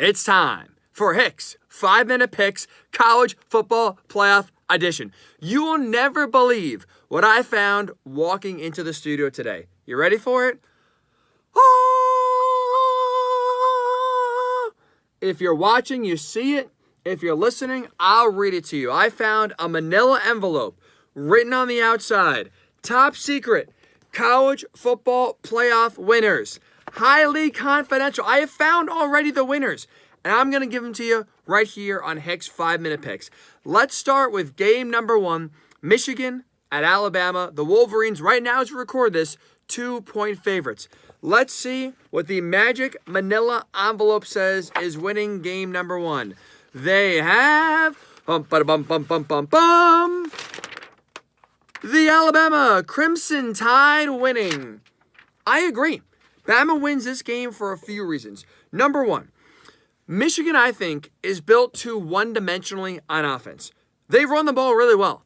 It's time for Hick's 5-Minute Picks College Football Playoff Edition. You will never believe what I found walking into the studio today. You ready for it? If you're watching, you see it. If you're listening, I'll read it to you. I found a manila envelope written on the outside. Top secret, college football playoff winners. Highly confidential. I have found already the winners, and I'm going to give them to you right here on Hick's 5-Minute Picks. Let's start with game number 1, Michigan at Alabama. The Wolverines, right now as we record this, 2-point favorites. Let's see what the magic manila envelope says is winning game number 1. They have the Alabama Crimson Tide winning. I agree. Bama wins this game for a few reasons. Number 1, Michigan, I think, is built too one-dimensionally on offense. They run the ball really well.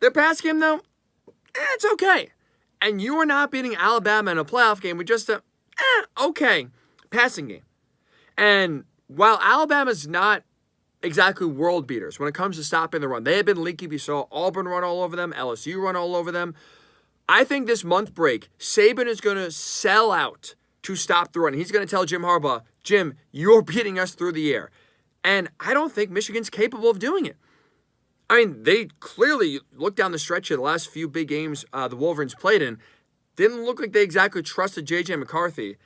Their pass game, though, it's okay. And you are not beating Alabama in a playoff game with just a okay passing game. And while Alabama's not exactly world beaters when it comes to stopping the run, they have been leaky. We saw Auburn run all over them, LSU run all over them. I think this month break, Saban is going to sell out to stop the run. He's going to tell Jim Harbaugh, Jim, you're beating us through the air. And I don't think Michigan's capable of doing it. I mean, they clearly, look down the stretch of the last few big games the Wolverines played in, didn't look like they exactly trusted J.J. McCarthy.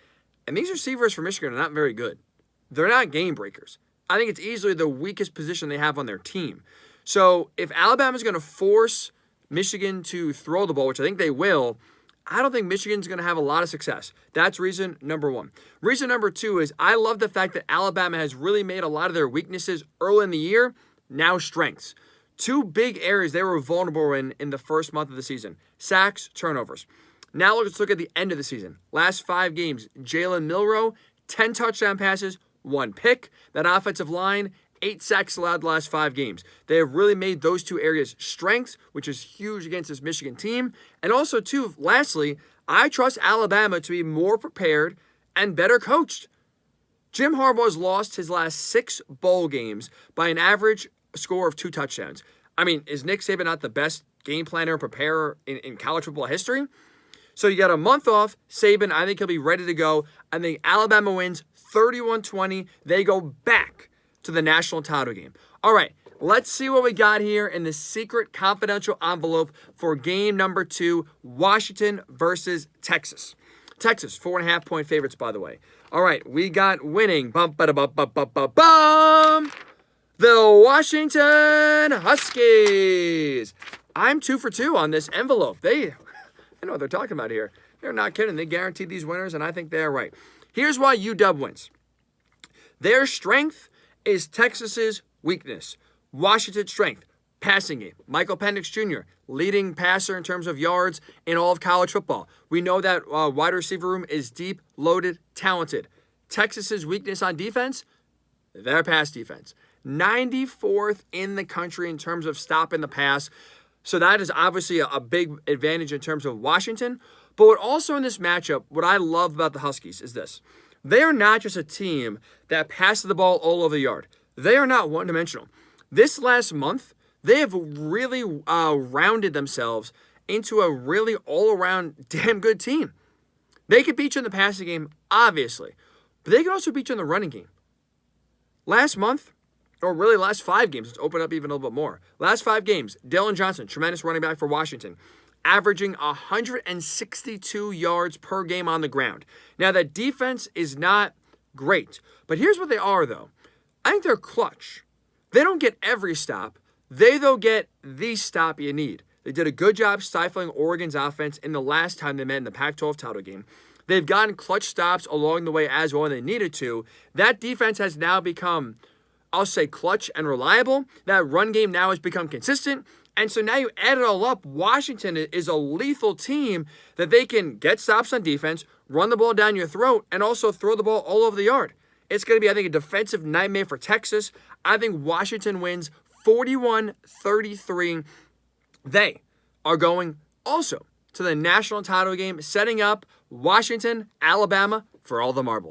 And these receivers for Michigan are not very good. They're not game breakers. I think it's easily the weakest position they have on their team. So if Alabama's going to force Michigan to throw the ball, which I think they will, I don't think Michigan's going to have a lot of success. That's reason number 1. Reason number 2 is I love the fact that Alabama has really made a lot of their weaknesses early in the year now strengths. 2 big areas they were vulnerable in the first month of the season: sacks, turnovers. Now let's look at the end of the season. Last 5 games, Jalen Milroe, 10 touchdown passes, 1 pick. That offensive line, 8 sacks allowed the last 5 games. They have really made those 2 areas strengths, which is huge against this Michigan team. And also, too, lastly, I trust Alabama to be more prepared and better coached. Jim Harbaugh has lost his last 6 bowl games by an average score of 2 touchdowns. I mean, is Nick Saban not the best game planner and preparer in college football history? So you got a month off. Saban, I think he'll be ready to go. I think Alabama wins 31-20. They go back to the national title game. All right, let's see what we got here in the secret confidential envelope for game number 2, Washington versus Texas. Texas, 4.5-point favorites, by the way. All right, we got winning. The Washington Huskies. I'm 2 for 2 on this envelope. I know what they're talking about here. They're not kidding. They guaranteed these winners, and I think they're right. Here's why UW wins. Their strength is Texas's weakness. Washington's strength, passing game. Michael Penix Jr., leading passer in terms of yards in all of college football. We know that wide receiver room is deep, loaded, talented. Texas's weakness on defense, their pass defense. 94th in the country in terms of stopping the pass. So that is obviously a big advantage in terms of Washington. But also in this matchup, what I love about the Huskies is this. They are not just a team that passes the ball all over the yard. They are not one-dimensional. This last month, they have really rounded themselves into a really all-around damn good team. They could beat you in the passing game, obviously. But they can also beat you in the running game. Last month, or really last 5 games, let's open up even a little bit more. Last 5 games, Dillon Johnson, tremendous running back for Washington, averaging 162 yards per game on the ground. Now, that defense is not great, but here's what they are, though. I think they're clutch. They don't get every stop. They'll get the stop you need. They did a good job stifling Oregon's offense in the last time they met in the Pac-12 title game. They've gotten clutch stops along the way as well when they needed to. That defense has now become, I'll say, clutch and reliable. That run game now has become consistent. And so now you add it all up, Washington is a lethal team that they can get stops on defense, run the ball down your throat, and also throw the ball all over the yard. It's going to be, I think, a defensive nightmare for Texas. I think Washington wins 41-33. They are going also to the national title game, setting up Washington, Alabama for all the marbles.